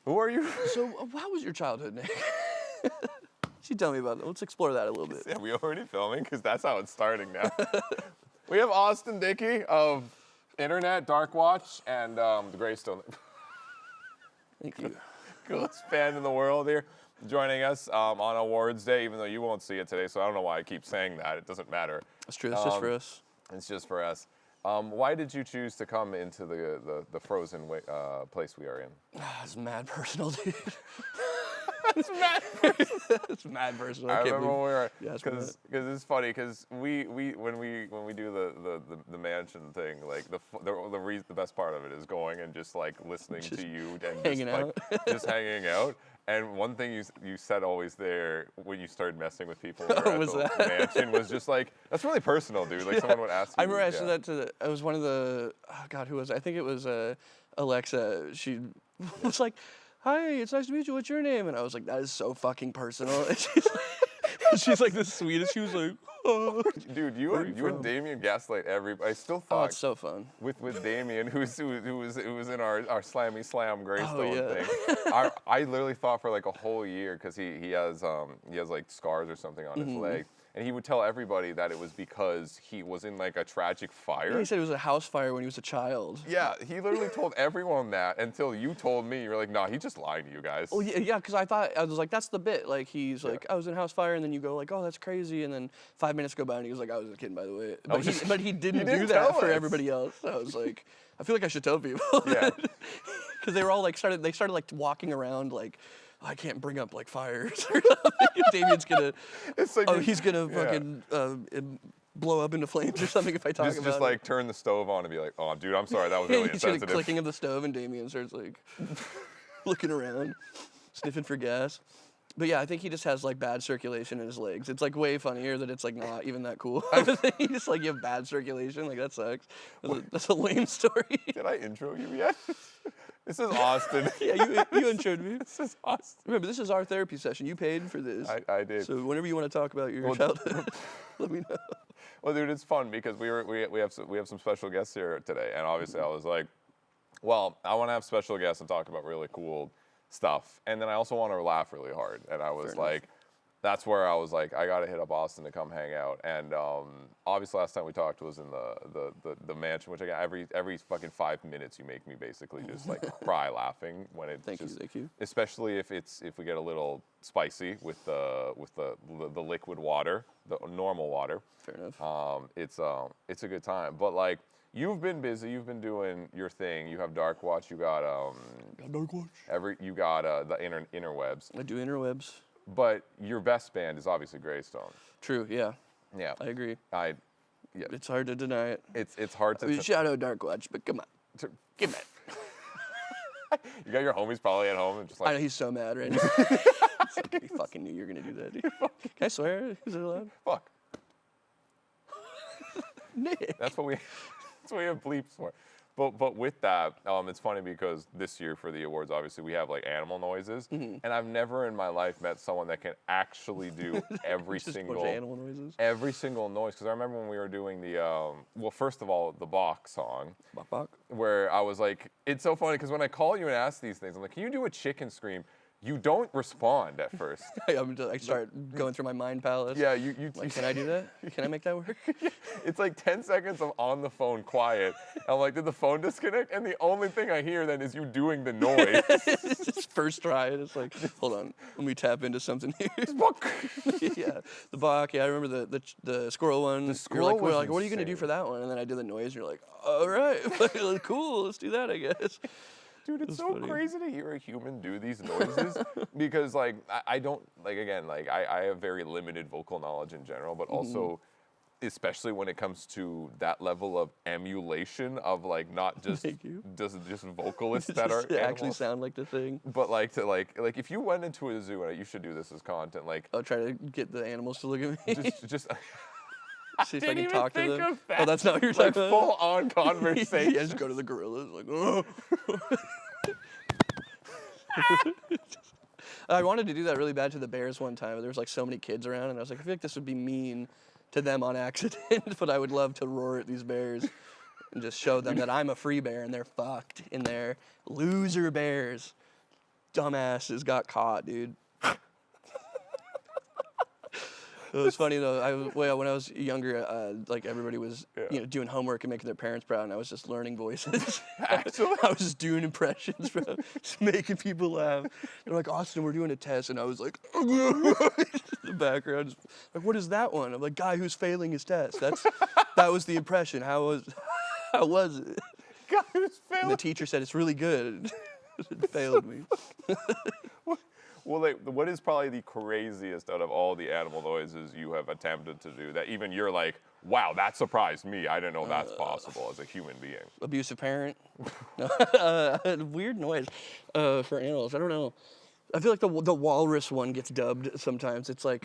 Who are you? So, how was your childhood, Nick? You tell me about it. Let's explore that a little bit. Yeah, we already filming? Because that's how it's starting now. We have Austin Dickey of Internet, Dark Watch, and the Graystone. Thank you. Coolest band in the world here, joining us on Awards Day, even though you won't see it today, so I don't know why I keep saying that. It doesn't matter. That's true. That's just for us. It's just for us. Why did you choose to come into the frozen place we are in? It's mad personal, dude. It's mad personal. It's mad personal. I remember when we were, Yeah, because it's funny, because we when we do the mansion thing, like the best part of it is going and just like listening Just to you and hanging just out. like just hanging out. And one thing you said always there when you started messing with people when we were at the mansion was just like, that's really personal, dude. Like someone would ask you. I remember I said that to it was one of the, oh God, who was it? I think it was Alexa. She was like, hi, it's nice to meet you. What's your name? And I was like, that is so fucking personal. And she's like the sweetest. She was like, oh. Dude, you and Damien gaslight everybody. I still thought. Oh, it's so fun. With Damien, who was in our Slammy Slam Graystone yeah. thing. I literally thought for like a whole year, because he has like scars or something on his leg. And he would tell everybody that it was because he was in like a tragic fire. Yeah, he said it was a house fire when he was a child. Yeah, he literally told everyone that until you told me. You were like, nah, he just lied to you guys. Oh yeah, because I was like, that's the bit. Like he's like, I was in a house fire, and then you go like, oh, that's crazy, and then 5 minutes go by, and he was like, I was a kid, by the way. But he didn't do that for everybody else. So I was like, I feel like I should tell people. Yeah. Because they were all like started like walking around like, I can't bring up like fires or something. Damien's gonna, Like he's gonna fucking blow up into flames or something if I talk about just it. like turn the stove on and be like, oh, dude, I'm sorry, that was really You see the insensitive. clicking of the stove, and Damien starts like looking around, sniffing for gas. But yeah, I think he just has like bad circulation in his legs. It's like way funnier that it's like not even that cool. He just like you have bad circulation, like that sucks. That's a lame story. Did I intro you yet? This is Austin. Yeah, you introed me. This is Austin. Remember, this is our therapy session. You paid for this. I did. So whenever you want to talk about your childhood, let me know. Well, dude, it's fun because we have some special guests here today, and obviously I was like, well, I want to have special guests and talk about really cool stuff, and then I also want to laugh really hard, and I was like, that's where I was like, I gotta hit up Austin to come hang out, and obviously last time we talked was in the mansion, which again every fucking 5 minutes you make me basically just like cry laughing when it's Thank you. especially if we get a little spicy with the liquid water, the normal water. Fair enough. It's a good time, but like. You've been busy. You've been doing your thing. You have Dark Watch. You got Dark Watch. You got the interwebs. I do interwebs. But your best band is obviously Graystone. True. Yeah. Yeah. I agree. Yeah. It's hard to deny it. It's hard to. Shout out Dark Watch, but come on, give it. You got your homies probably at home and just like. I know he's so mad right now. Like, he fucking knew you were gonna do that. Dude. Can I swear? Is it allowed? Fuck. Nick. That's what we have bleeps for. But with that, it's funny because this year for the awards, obviously we have like animal noises, and I've never in my life met someone that can actually do every single animal noises. Every single noise. Because I remember when we were doing the well, first of all, the Bach song, Bach. where I was like, it's so funny because when I call you and ask these things, I'm like, can you do a chicken scream? You don't respond at first. I start going through my mind palace. Yeah, you like, can I do that? Can I make that work? It's like 10 seconds of on the phone quiet. I'm like, did the phone disconnect? And the only thing I hear then is you doing the noise. It's first try, and it's like, hold on, let me tap into something here. Yeah, the Bach. Yeah, I remember the squirrel one. The squirrel you're like, was we're like, what are you gonna do insane. for that one? And then I did the noise, and you're like, all right, cool, let's do that, I guess. Dude, it's so funny. crazy to hear a human do these noises because, like, I don't, like, again, like, I have very limited vocal knowledge in general, but also, especially when it comes to that level of emulation of, like, not just vocalists that are actually animals, sound like the thing. but, like, to, like, if you went into a zoo, and you should do this as content, like. I'll try to get the animals to look at me. just See if I can talk to them. Of that. Oh, that's not what you're like talking about? full-on conversation. Yeah, just go to the gorillas, like, oh. I wanted to do that really bad to the bears one time. There was like so many kids around, and I was like, I feel like this would be mean to them on accident, but I would love to roar at these bears and just show them that I'm a free bear and they're fucked in there. Loser bears. dumbasses got caught, dude. It was funny though. When I was younger, like everybody was, doing homework and making their parents proud, and I was just learning voices. Actually? I was just doing impressions, bro, just making people laugh. They're like, Austin, we're doing a test, and I was like, in the background, just, like, what is that one? I'm like, guy who's failing his test. That was the impression. How was it? Guy who's And failing. the teacher said it's really good. It failed me. Well, like, what is probably the craziest out of all the animal noises you have attempted to do that even you're like, wow, that surprised me. I didn't know that's possible as a human being. Abusive parent. No. Weird noise for animals. I don't know. I feel like the walrus one gets dubbed sometimes. It's like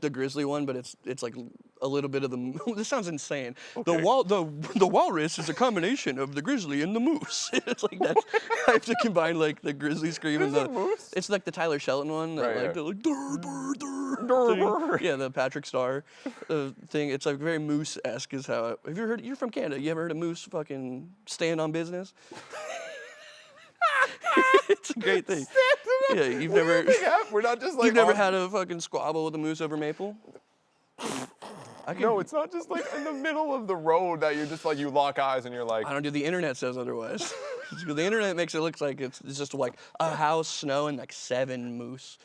the grizzly one, but it's like a little bit of the. This sounds insane. Okay. The walrus is a combination of the grizzly and the moose. It's like that's. I have to combine like the grizzly scream and the. Moose? It's like the Tyler Shelton one. That, Right, like yeah. the like. Dur, dur, dur, Dur. thing. Yeah, the Patrick Star thing. It's like very moose-esque. Is how. Have you heard? You're from Canada. You ever heard a moose fucking stand on business? It's a great thing. Yeah, you've never. We're not just like. You've never had a fucking squabble with a moose over maple? No, it's not just like in the middle of the road that you're just like you lock eyes and you're like. I don't do. The internet says otherwise. The internet makes it look like it's just like a house, snow, and like 7 moose.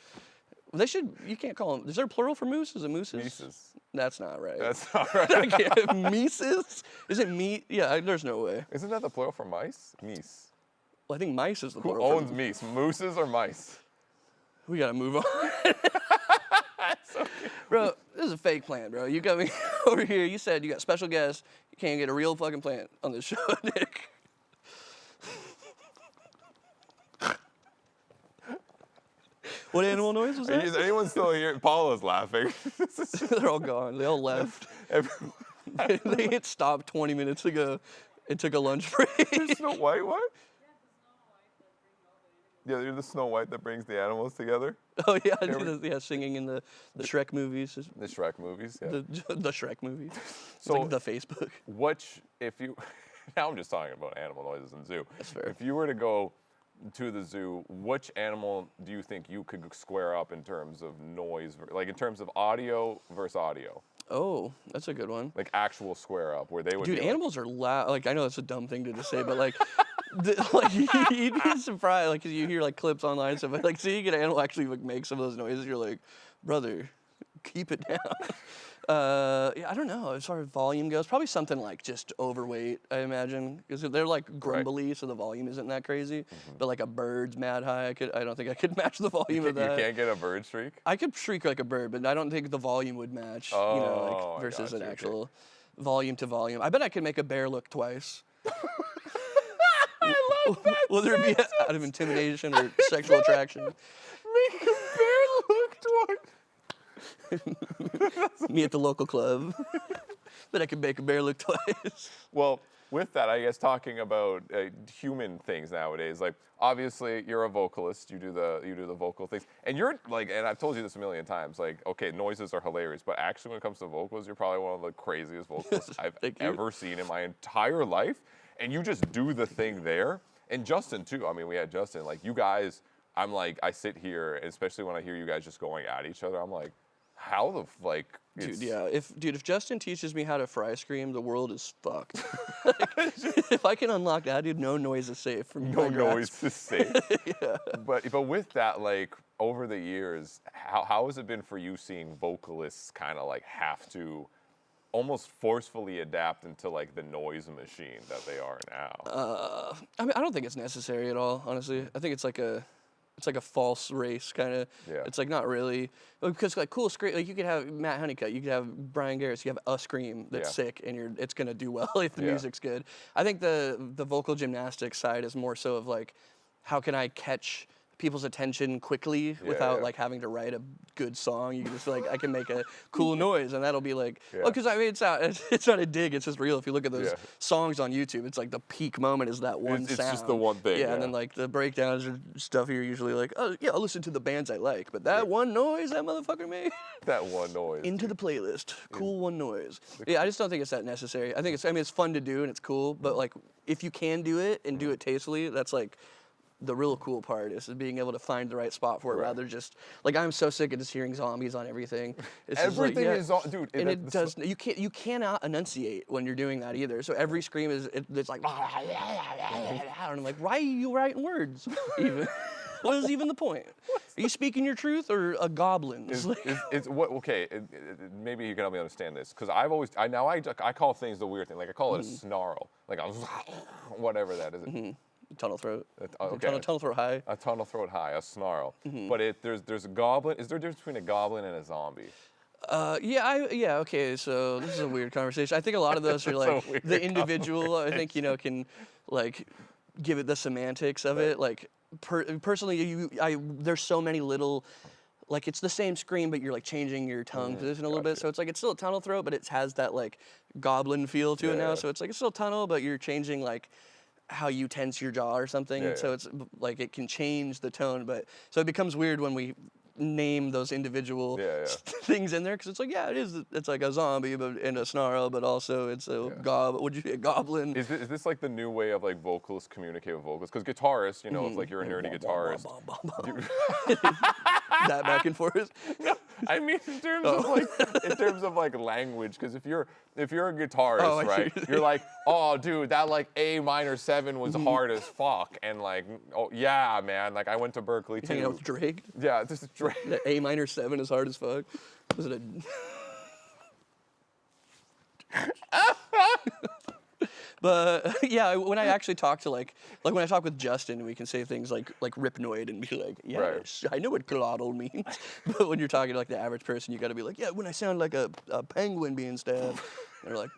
They should. You can't call them. Is there a plural for moose? Is it mooses? Mises. That's not right. That's not right. Mises? Is it meat? Yeah, there's no way. Isn't that the plural for mice? Meese. Well, I think mice is the Who plural. for owns meese? Mooses or mice? We gotta move on. Bro, this is a fake plant, bro. You got me over here. You said you got special guests. You can't get a real fucking plant on this show, Nick. What animal noise was that? Is anyone still here? Paula's laughing. They're all gone. They all left. Everyone- They hit stop 20 minutes ago and took a lunch break. Snow White, what? Yeah, you're the Snow White that brings the animals together. Oh yeah, I do yeah, singing in the Shrek movies. The Shrek movies, yeah. The Shrek movies. It's So- like the Facebook. If you, now I'm just talking about animal noises in zoo. That's fair. If you were to go to the zoo, which animal do you think you could square up in terms of noise, like in terms of audio versus audio? Oh, that's a good one. Like actual square up where they would Dude, be like- animals are loud. Like, I know that's a dumb thing to just say, but like, you'd be surprised, like, 'cause you hear like clips online and stuff. But like, seeing an animal actually like make some of those noises, you're like, brother, keep it down. Yeah, I don't know. As far as volume goes, probably something like just overweight, I imagine, because they're like grumbly, so the volume isn't that crazy. But like a bird's mad high, I don't think I could match the volume of that. You can't get a bird shriek? I could shriek like a bird, but I don't think the volume would match. Oh, I versus got an you, okay. actual volume to volume. I bet I could make a bear look twice. I love that. Whether it be out of intimidation or sexual attraction. Make a bear look twice. Me at the local club. But I could make a bear look twice. Well, with that, I guess talking about human things nowadays, like obviously you're a vocalist, you do the vocal things, and you're like, and I've told you this a million times, like, okay, noises are hilarious, but actually when it comes to vocals, you're probably one of the craziest vocalists I've Thank you. ever seen in my entire life, and you just do the thing there. And Justin too. I mean, we had Justin. Like you guys, I'm like, I sit here, and especially when I hear you guys just going at each other, I'm like, how the like. Dude, it's- yeah. If Justin teaches me how to fry scream, the world is fucked. If I can unlock that, dude, no noise is safe from No my grasp. noise is safe. But with that, like over the years, how has it been for you seeing vocalists kind of like have to almost forcefully adapt into like the noise machine that they are now? I mean, I don't think it's necessary at all, honestly. I think it's like a false race kind of. Yeah. It's like not really, because like cool scream, like you could have Matt Honeycutt, you could have Brian Garris, you have a scream that's Yeah. sick, and it's gonna do well if the Yeah. music's good. I think the vocal gymnastics side is more so of like, how can I catch people's attention quickly without yeah. like having to write a good song. You can just like, I can make a cool noise, and that'll be like, Yeah. because I mean it's not a dig, it's just real. If you look at those Yeah. songs on YouTube, it's like the peak moment is that one It's sound. just the one thing, Yeah, yeah. and then like the breakdowns or stuff, you're usually like, oh yeah, I'll listen to the bands I like, but that one noise that motherfucker made That one noise. into the playlist, cool one noise. Yeah, I just don't think it's that necessary. I think it's fun to do and it's cool, but like if you can do it and do it tastefully, that's like the real cool part is being able to find the right spot for it, Right. rather just like I'm so sick of just hearing zombies on everything. It's just like, Everything yeah. is on, dude. And it does. You cannot enunciate when you're doing that either. So every scream it's like, and I'm like, why are you writing words? Even what is even the point? Are you speaking your truth or a goblin? It's what? Okay, maybe you can help me understand this, because I call things the weird thing. Like I call it a snarl. Like I'm whatever that is. Tunnel throat. Okay. Tunnel throat high. A tunnel throat high, a snarl. But there's a goblin. Is there a difference between a goblin and a zombie? Yeah, okay, so this is a weird conversation. I think a lot of those are like weird the individual, I think, can like give it the semantics of it. Like personally, there's so many little, like it's the same scream, but you're like changing your tongue position a little bit. So it's like, it's still a tunnel throat, but it has that like goblin feel to it now. Yeah. So it's like, it's still tunnel, but you're changing like how you tense your jaw or something. Yeah, So it's like, it can change the tone, but so it becomes weird when we name those individual things in there, because it's like, yeah, it's like a zombie but and a snarl, but also it's a would you say a goblin? Is this like the new way of like vocalists communicate with vocalists? Because guitarists, you know, if like you're a nerdy guitarist, that back and forth. No, I mean in terms of like language. Because if you're a guitarist, right, you're like, oh, dude, that like A minor 7 was hard as fuck, and like, oh yeah, man, like I went to Berkeley too. Hanging out with Drake. Yeah, this is Drake. The A minor 7 is hard as fuck. Was it a? But yeah, when I actually talk to like when I talk with Justin, we can say things like ripnoid and be like, yes, I know what glottal means. But when you're talking to like the average person, you got to be like, yeah, when I sound like a penguin being stabbed. They're like,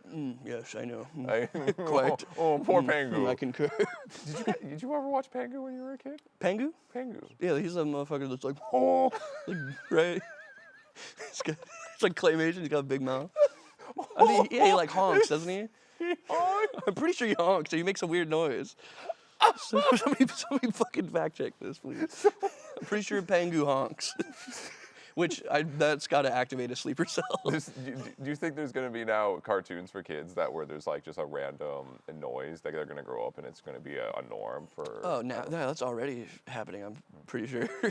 yes, I know. Quite. Oh, poor Pangu. I concur. Did you ever watch Pangu when you were a kid? Pangu? Pangu. Yeah, he's a motherfucker that's like, oh, like, right? It's like claymation. He's got a big mouth. I mean, yeah, he like honks, doesn't he? I'm pretty sure he honks, so he makes a weird noise. So somebody fucking fact check this, please. I'm pretty sure Pangu honks. Which that's got to activate a sleeper cell. Do you think there's going to be now cartoons for kids where there's like just a random noise that they're going to grow up and it's going to be a norm for? Oh, no, that's already happening. I'm pretty sure. Yeah.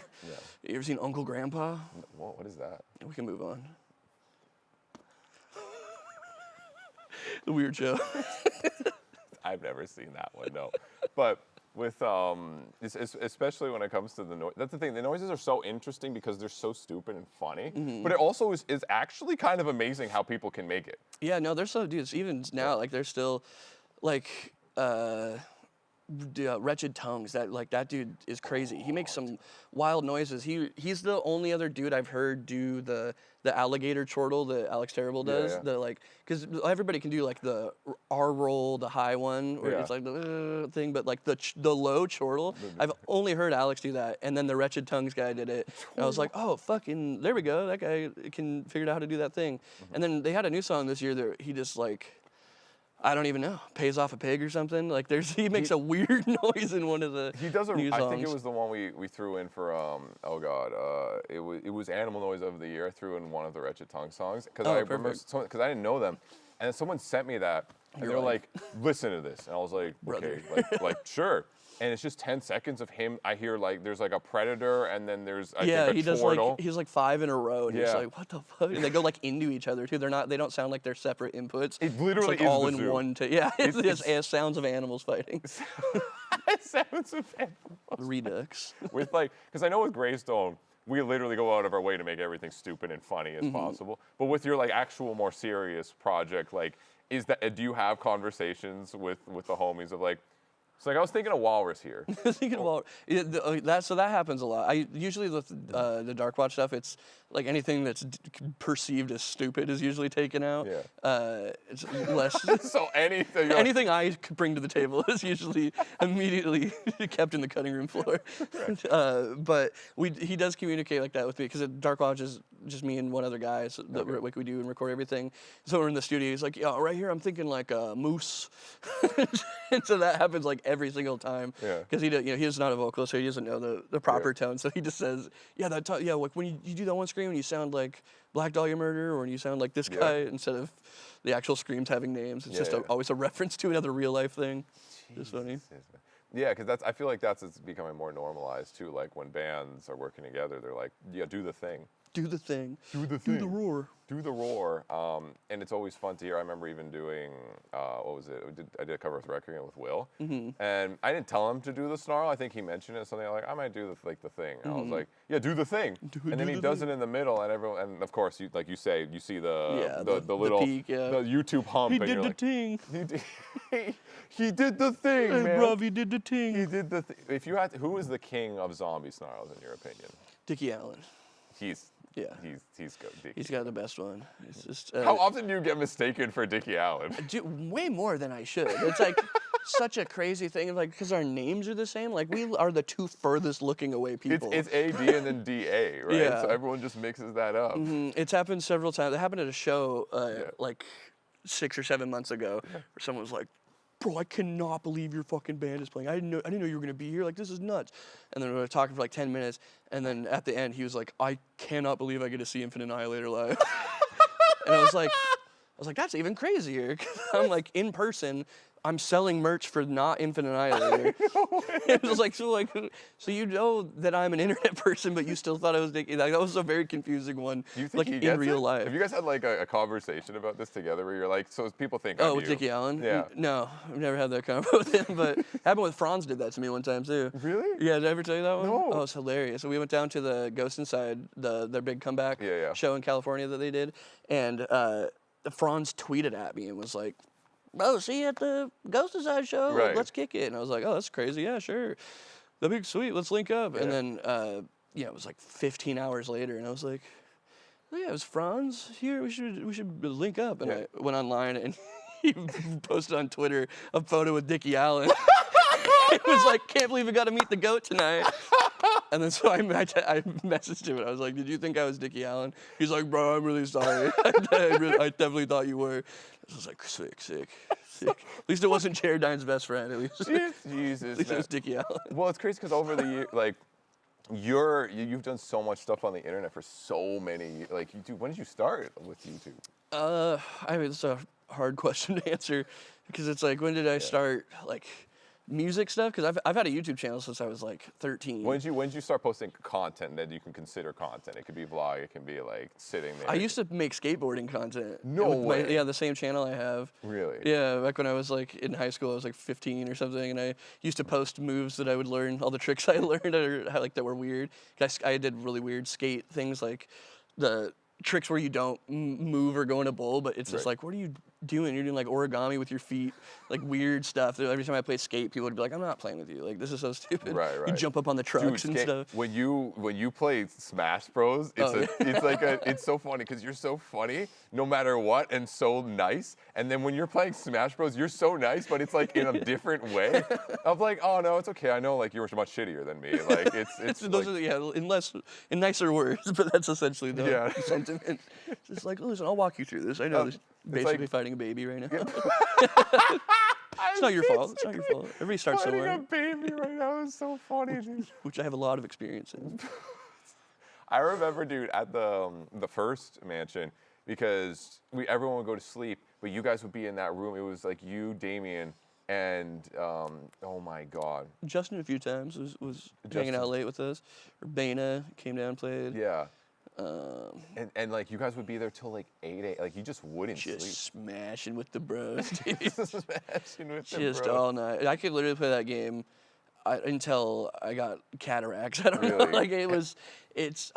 You ever seen Uncle Grandpa? Whoa, what is that? We can move on. The weird show. I've never seen that one, no. But with especially when it comes to the noise, that's the thing. The noises are so interesting because they're so stupid and funny. But it also is actually kind of amazing how people can make it. Yeah, no, there's some dudes even now, like they're still like Wretched Tongues. That dude is crazy. He makes some wild noises. He's the only other dude I've heard do the alligator chortle that Alex Terrible does. Yeah. The like, because everybody can do like the R roll, the high one, where Yeah. it's like the thing, but like the low chortle. I've only heard Alex do that, and then the Wretched Tongues guy did it. And I was like, oh fucking, there we go. That guy can figure out how to do that thing. And then they had a new song this year that he just like, I don't even know, pays off a pig or something. Like he makes a weird noise in one of the new songs. I think it was the one we threw in for it was Animal Noise of the Year. I threw in one of the Wretched Tongue songs because I didn't know them, and then someone sent me that and they were like, listen to this, and I was like, okay, like sure. And it's just 10 seconds of him. I hear like there's like a predator, and then there's I think a he does chortle. he's like 5 in a row, and he's like, what the fuck? And they go like into each other too. They don't sound like they're separate inputs. It literally it's like is all the in zoo. one. It's sounds of animals fighting. Sounds of animals. Redux. With like, because I know with Graystone, we literally go out of our way to make everything stupid and funny as possible. But with your like actual more serious project, like, do you have conversations with the homies of like? It's like I was thinking of Walrus here. So that happens a lot. I usually with the Dark Watch stuff, it's like anything that's perceived as stupid is usually taken out. Yeah. It's less. So anything. Anything I could bring to the table is usually immediately kept in the cutting room floor. Right. But he does communicate like that with me because Dark Watch is just me and one other guy. So like we do and record everything. So we're in the studio. He's like, yeah, right here I'm thinking like a moose. And so that happens like every single time. Yeah. Because he's not a vocalist, so he doesn't know the proper tone. So he just says, like when you do that one scream and you sound like Black Dahlia Murder, or when you sound like this guy, instead of the actual screams having names. It's always a reference to another real life thing. It's funny. Yeah, because I feel like it's becoming more normalized too. Like when bands are working together, they're like, yeah, do the thing. Do the thing. Do the Do thing. the roar. Do the roar. And it's always fun to hear. I remember even doing, what was it? I did a cover with Requiem with Will. And I didn't tell him to do the snarl. I think he mentioned it. Something like, I might do the thing. And I was like, yeah, do the thing. And then he does it in the middle, and of course, like you say, you see the little peak, the YouTube hump. He and did you're the like, thing. he did the thing, Hey, man. bruv, he did the thing. He did the thing. If you had, who is the king of zombie snarls in your opinion? Dickie Allen. He's good. Dickie. He's got the best one. It's just How often do you get mistaken for Dickie Allen? way more than I should. It's like such a crazy thing, like because our names are the same. Like we are the two furthest looking away people. It's AD and then DA, right? Yeah. So everyone just mixes that up. It's happened several times. It happened at a show like 6 or 7 months ago, where someone was like, "Bro, I cannot believe your fucking band is playing. I didn't know you were gonna be here. Like, this is nuts." And then we were talking for like 10 minutes, and then at the end he was like, "I cannot believe I get to see Infinite Annihilator live." And I was like, that's even crazier. 'Cause I'm like in person. I'm selling merch for not Infinite Annihilator. It was like so you know that I'm an internet person, but you still thought I was Dickie. Like, that was a very confusing one. Do you think like he in gets real it? life. Have you guys had like a conversation about this together where you're like, so people think Oh, I'm with you? Dickie Allen? Yeah. No, I've never had that convo with him, but happened with Franz did that to me one time too. Really? Yeah, did I ever tell you that one? No. Oh, it's hilarious. So we went down to the Ghost Inside, their big comeback show in California that they did, and Franz tweeted at me and was like, "Oh, see you at the Ghost Inside show. Right. Let's kick it." And I was like, "Oh, that's crazy. Yeah, sure. That'd be sweet. Let's link up." Yeah. And then, it was like 15 hours later, and I was like, "Oh, yeah, it was Franz here. We should link up." And I went online and he posted on Twitter a photo with Dickie Allen. It was like, "Can't believe we got to meet the goat tonight." And then so I messaged him and I was like, "Did you think I was Dickie Allen?" He's like, "Bro, I'm really sorry. I definitely thought you were." I was like, sick. At least it wasn't Jaredine's best friend. At least, Jesus. at least it was Dickie Allen. Well, it's crazy because over the year, like, you've done so much stuff on the internet for so many. Like, when did you start with YouTube? I mean, it's a hard question to answer because it's like, when did I start like music stuff? Because I've had a YouTube channel since I was like 13. When did you start posting content that you can consider content? It could be vlog. It can be like sitting there. I used to make skateboarding content. No way. The same channel I have. Really? Yeah, back when I was like in high school, I was like 15 or something, and I used to post moves that I would learn, all the tricks I learned that were weird. I did really weird skate things, like the tricks where you don't move or go in a bowl, but it's just like, what are you doing? You're doing like origami with your feet, like weird stuff. Every time I play skate, people would be like, "I'm not playing with you. Like, this is so stupid." Right. You jump up on the trucks and stuff. When you play Smash Bros, it's so funny because you're so funny no matter what and so nice. And then when you're playing Smash Bros, you're so nice, but it's like in a different way. I'm like, "Oh no, it's okay. I know like you're much shittier than me." Like it's those are in nicer words, but that's essentially the sentiment. It's just like, "Listen, I'll walk you through this. I know this." Basically like, fighting a baby right now. It's not your fault. It's not your fault. Everybody starts somewhere. Fighting a baby right now is so funny, dude. Which I have a lot of experience in. I remember, dude, at the first mansion, because everyone would go to sleep, but you guys would be in that room. It was like you, Damien, and oh my God. Justin a few times was hanging out late with us. Or Bana came down and played. Yeah. And like you guys would be there till like 8 a.m. Like you just wouldn't sleep. Just smashing with the bros, dude. Smashing with the just bros. all night. I could literally play that game until I got cataracts. I don't know. Like I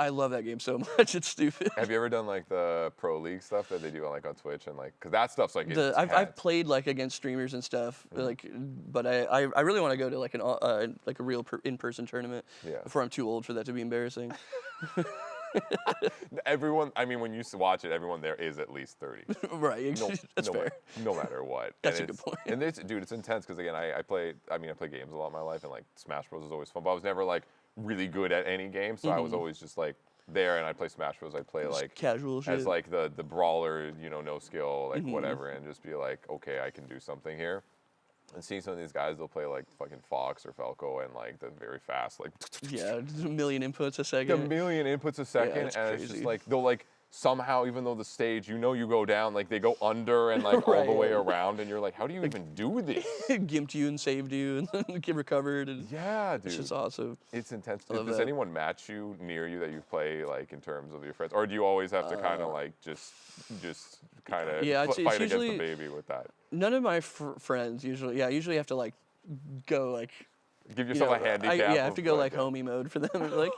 love that game so much. It's stupid. Have you ever done like the pro league stuff that they do on Twitch and like, cause that stuff's like I've played like against streamers and stuff, like, but I really want to go to like a real in-person tournament before I'm too old for that to be embarrassing. Everyone, I mean, when you watch it, everyone there is at least 30. Right, that's fair. No matter what. That's a good point. And dude, it's intense because again, I play games a lot in my life, and like Smash Bros is always fun, but I was never like really good at any game, so I was always just like there, and I play Smash Bros. I play just like casual shit as like the brawler, no skill, like whatever, and just be like, okay, I can do something here. And seeing some of these guys, they'll play like fucking Fox or Falco and like the very fast, like a million inputs a second. a million inputs a second, and crazy. it's just like they'll like somehow, even though the stage, you go down, like they go under and like all the way around, and you're like, how do you even do this? Gimped you and saved you, and then get recovered. And Yeah, dude. it's just awesome. It's intense. I love Does that. anyone match you near you that you play like in terms of your friends, or do you always have to kind of like just kind of it's fight against usually- the baby with that? None of my friends usually. Yeah, I usually have to like go like. Give You yourself know, a handicap. I have to go like yeah. homie mode for them. Like,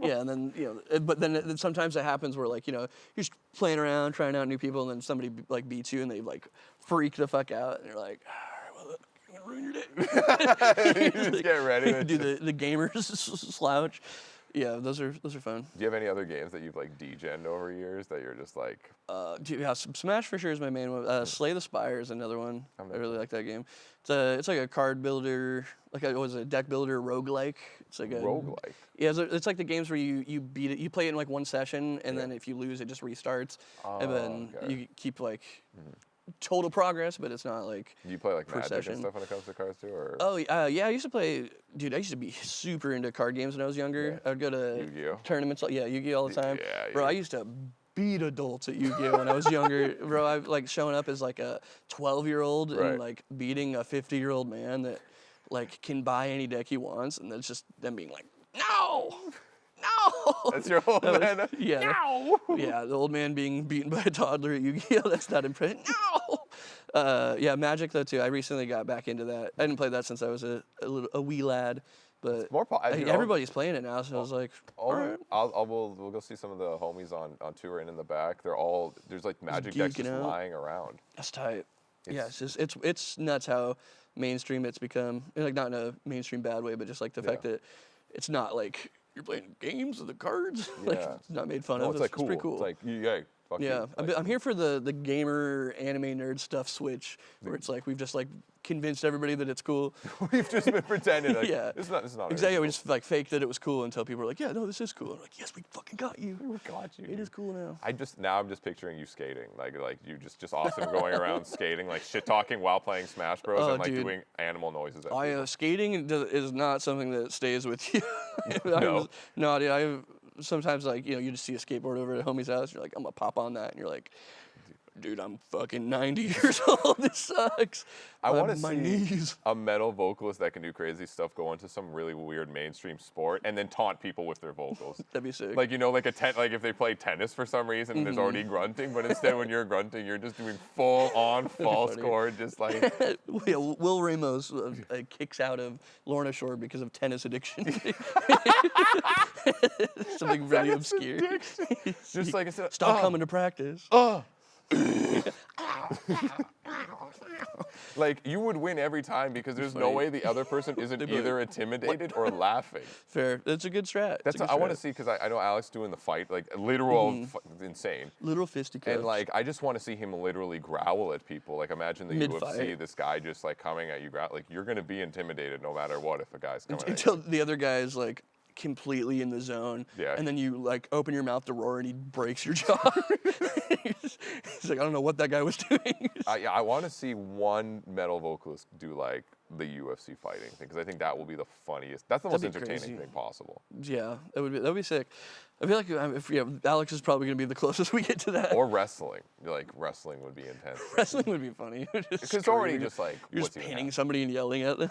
yeah, and then but then sometimes it happens where like you're just playing around, trying out new people, and then somebody like beats you, and they like freak the fuck out, and you're like, all right, well, I'm gonna ruin your day. You just get ready. Do the gamers slouch. Yeah, those are fun. Do you have any other games that you've like degened over years that you're just like? Smash for sure is my main one. Slay the Spire is another one. I really like that game. It's like a card builder, like a deck builder roguelike. It's like a roguelike. Yeah, it's like the games where you beat it, you play it in like one session, and then if you lose, it just restarts, and then you keep like total progress, but it's not like. Do you play like per Magic session. and stuff when it comes to cards too, or? Oh yeah, I used to play. Dude, I used to be super into card games when I was younger. I would go to Yu-Gi-Oh? tournaments. Yeah, Yu-Gi-Oh all the time. Yeah, Bro, I used to beat adults at Yu-Gi-Oh when I was younger. Bro, I like showing up as like a 12-year-old and like beating a 50-year-old man that like can buy any deck he wants, and that's just them being like, no. That's your old man. Yeah. No. Yeah, the old man being beaten by a toddler at Yu-Gi-Oh. That's not impressive. No. Yeah, Magic though too. I recently got back into that. I didn't play that since I was a wee lad, but everybody's playing it now. So I was like, all right. We'll go see some of the homies on tour and in the back. There's like Magic decks just lying around. That's tight. Yeah, it's nuts how mainstream it's become. Like not in a mainstream bad way, but just like the fact that it's not like you're playing games with the cards. Like it's not made fun of. It's like It's pretty cool. It's like fuck yeah, you. I'm here for the gamer anime nerd stuff switch, where it's like we've just like convinced everybody that it's cool. We've just been pretending. Like, Yeah. It's not. Exactly. We just like faked that it was cool until people were like, yeah, no, this is cool. And we're like, yes, we fucking got you. We got you. It is cool now. I'm just picturing you skating, like you just Austin going around skating, like shit talking while playing Smash Bros and like doing animal noises. Skating is not something that stays with you. No. No, dude. I sometimes like you just see a skateboard over at a homie's house. You're like, I'm gonna pop on that, and you're like, dude, I'm fucking 90 years old. This sucks. I want to my see knees. a metal vocalist that can do crazy stuff go into some really weird mainstream sport and then taunt people with their vocals. That'd be sick. Like like if they play tennis for some reason and there's already grunting, but instead when you're grunting, you're just doing full on false chord, just like. Yeah, Will Ramos kicks out of Lorna Shore because of tennis addiction. Something really obscure. Just like I said, Stop coming to practice. Like you would win every time because there's no way the other person isn't either intimidated or laughing. Fair. That's a good strat. That's what I want to see because I know Alex doing the fight, like literal insane. Literal fisticuffs. And like I just want to see him literally growl at people. Like imagine the Mid-fight. UFC, this guy just like coming at you, like you're gonna be intimidated no matter what if a guy's coming Until at you. the other guy is like completely in the zone. Yeah. And then you like open your mouth to roar and he breaks your jaw. He's like, I don't know what that guy was doing. I want to see one metal vocalist do like the UFC fighting thing because I think that will be the funniest. That's the most entertaining thing possible. Yeah, that would be sick. I feel like Alex is probably gonna be the closest we get to that. Or wrestling. Like wrestling would be intense. Wrestling would be funny. Because it's already just like you're what's just pinning somebody and yelling at them.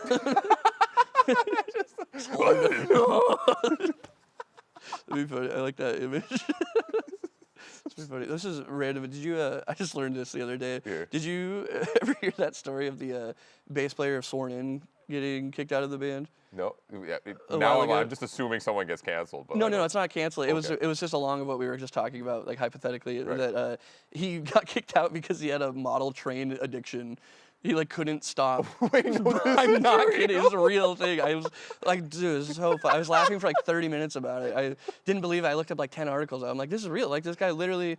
That'd be funny. I like that image. It's pretty funny. This is random. Did you? I just learned this the other day. Yeah. Did you ever hear that story of the bass player of Sworn In getting kicked out of the band? No. Yeah, while ago. I'm just assuming someone gets canceled. But No, it's not canceled. It was just along of what we were just talking about, like hypothetically, that he got kicked out because he had a model train addiction. He like couldn't stop. Wait, no, I'm not kidding. It was a real thing. I was like, dude, it was so fun. I was laughing for like 30 minutes about it. I didn't believe it. I looked up like 10 articles. I'm like, this is real. Like this guy literally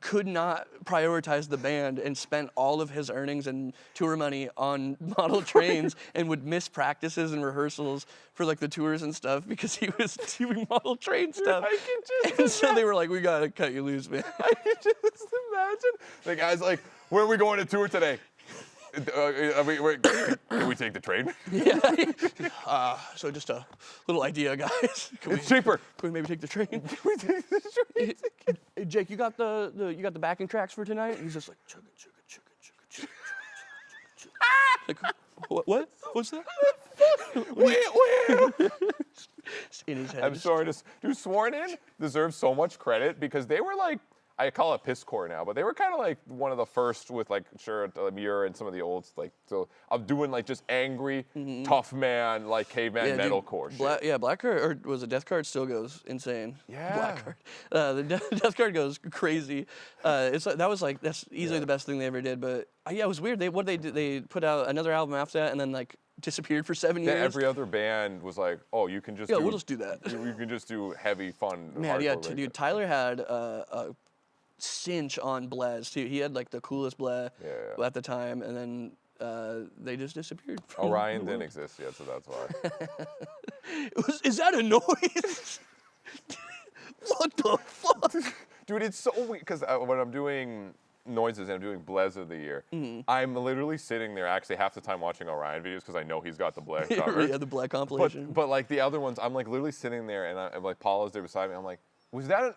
could not prioritize the band and spent all of his earnings and tour money on model trains and would miss practices and rehearsals for like the tours and stuff because he was doing model train stuff. I can just and so they were like, we gotta cut you loose, man. I can just imagine the guy's like, where are we going to tour today? Can we take the train? Yeah. So just a little idea, guys. It's cheaper. Can we maybe take the train? Can we take the train? Hey, Jake, you got the backing tracks for tonight? And he's just like, chugga, chugga, chugga, chugga, chugga, chugga, chugga, chugga. Like, what? What's that? In his head. I'm sorry to. Dude, Sworn In deserves so much credit because they were like, I call it piss core now, but they were kind of like one of the first with like Muir and some of the old like. So I'm doing like just angry, tough man, like caveman metalcore shit. Black Card, or was it Death Card still goes insane. Yeah. Black Card. The Death Card goes crazy. That's easily the best thing they ever did. But it was weird. They put out another album after that and then like disappeared for 7 years. Every other band was like, oh, you can just we'll just do that. You can just do heavy, fun. Man, yeah, hardcore dude. Tyler had a cinch on Blaz too. He had like the coolest Blaz at the time, and then they just disappeared. Orion didn't exist yet, so that's why. Is that a noise? What the fuck? Dude, it's so weird because when I'm doing noises and I'm doing Blez of the Year, I'm literally sitting there actually half the time watching Orion videos because I know he's got the Blez covered. Yeah, the Black compilation. But like the other ones, I'm like literally sitting there and I'm like Paula's there beside me. I'm like, was that an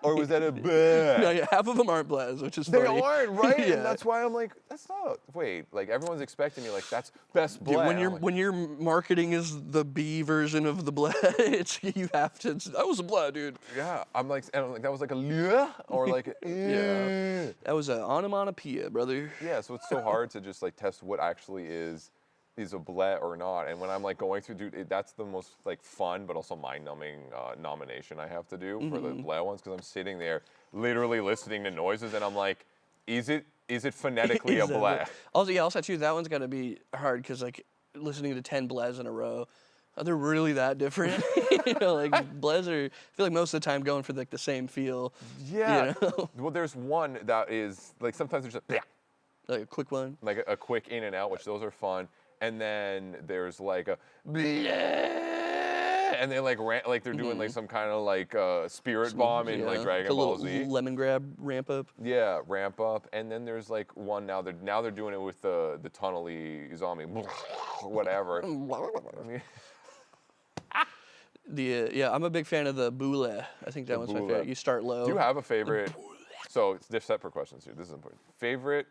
or was that a bleh? No, yeah, half of them aren't Blaz, which is They funny. aren't, right? Yeah. And that's why I'm like, that's not. Wait, like everyone's expecting me, like that's best Dude, bleh. when your marketing is the B version of the Blaz, you have to. That was a Blaz, dude. Yeah, I'm like that was like a bleh or like Yeah. That was an onomatopoeia, brother. Yeah, so it's so hard to just like test what actually is a bleh or not. And when I'm like going through, dude, that's the most like fun but also mind-numbing nomination I have to do for the bleh ones because I'm sitting there literally listening to noises and I'm like, is it phonetically a bleh? Also too, that one's got to be hard because like listening to 10 Blez in a row, are they really that different? Like Blez are, I feel like most of the time going for like the same feel. Yeah. Well, there's one that is like sometimes there's just like a quick one. like a quick in and out, which those are fun. And then there's like a and they like they're doing like some kind of like spirit bomb in like Dragon Ball Z. Lemon grab ramp up. Yeah, ramp up. And then there's like one now they're doing it with the tunnely zombie, whatever. I'm a big fan of the boule. I think that one's my favorite. You start low. Do you have a favorite? So it's just separate questions here. This is important. Favorite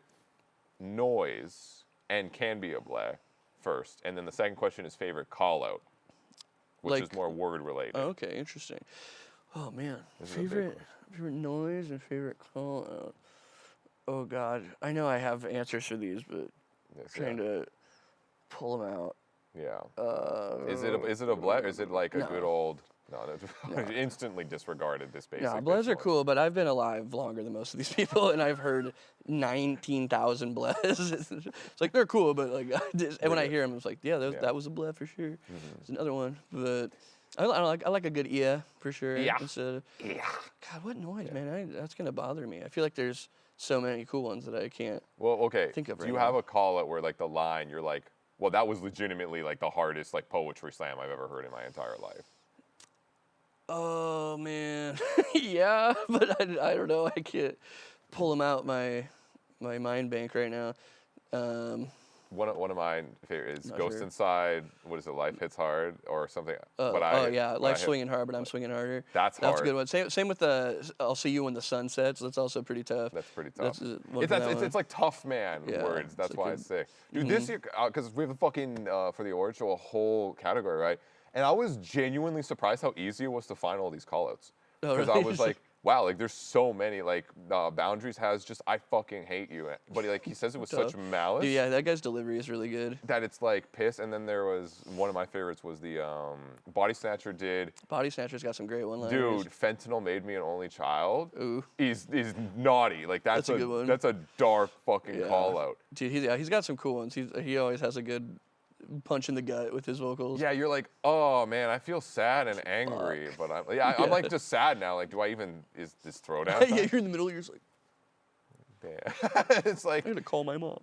noise and can be a bleh first, and then the second question is favorite call out, which is more word related. Oh, okay, interesting. Oh man, favorite noise and favorite call out. Oh God, I know I have answers for these, but trying to pull them out. Yeah. Is it a bleh? Or is it like a good old? No. Instantly disregarded this basic. Yeah, blehs are cool, but I've been alive longer than most of these people, and I've heard 19,000 blehs. It's like they're cool, but like, and when I hear them, it's like, that was a bleh for sure. It's another one, but I like a good for sure. Yeah. God, what noise, man? That's gonna bother me. I feel like there's so many cool ones that I can't. Well, okay. Think of. Do you have a call out where like the line you're like, well, that was legitimately like the hardest like poetry slam I've ever heard in my entire life? Oh man, yeah, but I don't know. I can't pull them out my mind bank right now. One of mine is Not Ghost sure. Inside. What is it? Life Hits Hard or something. Life's swinging hard, but I'm swinging harder. That's hard. That's a good one. Same with the I'll see you when the sun sets. That's also pretty tough. That's pretty tough. That's it's like tough man words. That's why it's sick. Dude, this year, because we have a fucking, for the award show, a whole category, right? And I was genuinely surprised how easy it was to find all these call-outs. Because I was like, wow, like there's so many. Like Boundaries has just I fucking hate you, but he says it with such malice. Dude, yeah, that guy's delivery is really good. That it's like piss. And then there was one of my favorites was the Body Snatcher did. Body Snatcher's got some great one-liners. Dude, fentanyl made me an only child. Ooh. He's naughty. Like that's a good one. That's a dark fucking call out. Dude, he's got some cool ones. He always has a good punch in the gut with his vocals. Yeah, you're like, oh man, I feel sad and angry, but I'm like just sad now. Like, do I even is this throwdown? Yeah, you're in the middle. You're just like, damn. It's like I'm gonna call my mom.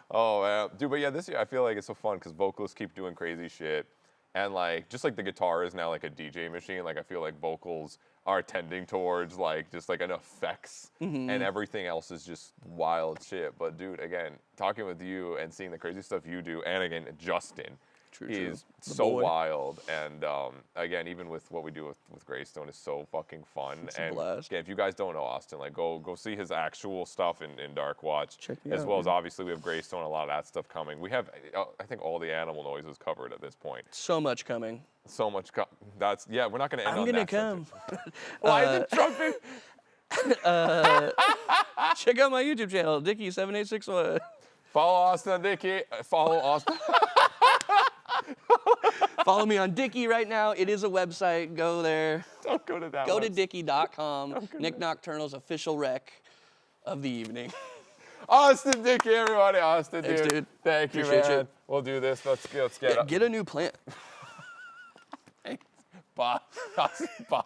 Oh man, dude, but yeah, this year I feel like it's so fun because vocalists keep doing crazy shit, And like just like the guitar is now like a DJ machine. Like I feel like vocals are tending towards like just like an effects, and everything else is just wild shit. But dude, again, talking with you and seeing the crazy stuff you do, and again Justin. Is so wild, and again, even with what we do with Graystone is so fucking fun. It's and a blast. Again, if you guys don't know Austin, like go see his actual stuff in Dark Watch, Check me as out, well as man. obviously we have Graystone, a lot of that stuff coming. We have I think all the animal noises covered at this point. So much coming. So much. That's we're not gonna end I'm on gonna that. come. Why is it trumpet? Check out my YouTube channel, Dickey7861. Follow Austin Dickey. Follow Austin. Follow me on Dickey right now. It is a website. Go there. Don't go to that. Go to website. Dickey.com. Nik Nocturnal's official rec of the evening. Austin Dickey, everybody. Austin, Thanks, dude. Thank you, Appreciate man. you. We'll do this. Let's get up. Get a new plant. Bye. Bye.